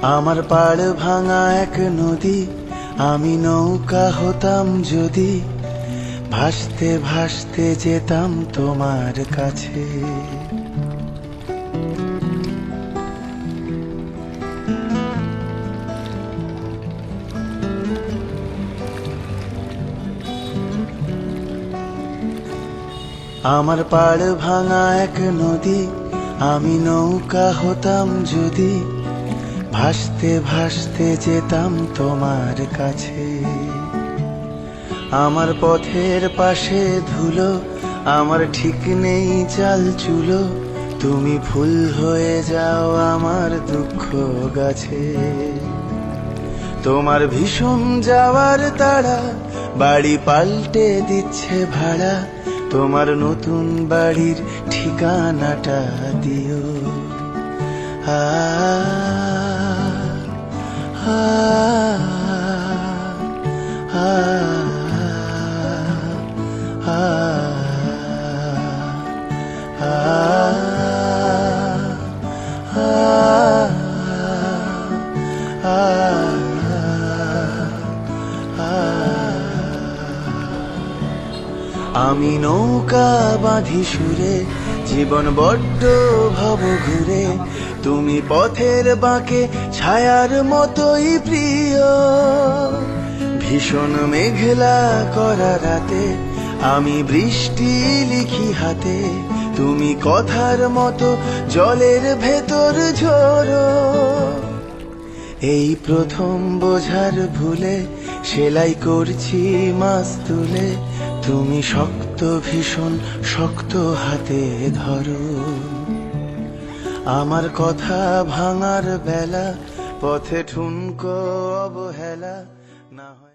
আমার পাড় ভাঙা এক নদী, আমি নৌকা হতাম যদি, ভাসতে ভাসতে যেতাম তোমার কাছে। আমার পাড় ভাঙা এক নদী, আমি নৌকা হতাম যদি, ভাসতে ভাসতে যেতাম তোমার কাছে। আমার পথের পাশে ধুলো, আমার ঠিক নেই চাল চুলো, তুমি ফুল হয়ে যাও আমার দুঃখ গাছে। তোমার ভীষণ যাওয়ার তাড়া, বাড়ি পাল্টে দিচ্ছে ভাড়া, তোমার নতুন বাড়ির ঠিকানাটা দিও। আ আ আ আমি নৌকা বাঁধি সুরে, জীবন বড্ড ভব ঘুরে, তুমি পথের বাঁকে ছায়ার মতোই প্রিয়। ভীষণ মেঘলা করা রাতে আমি বৃষ্টি লিখি হাতে, তুমি কথার মতো জলের ভেতর ঝরো। এই প্রথম বোঝার ভুলে সেলাই করছি মাছ তুলে, তুমি শক্ত ভীষণ শক্ত হাতে ধরো। আমার কথা ভাঙার বেলা, পথে ঠুনকো অবহেলা না হয়।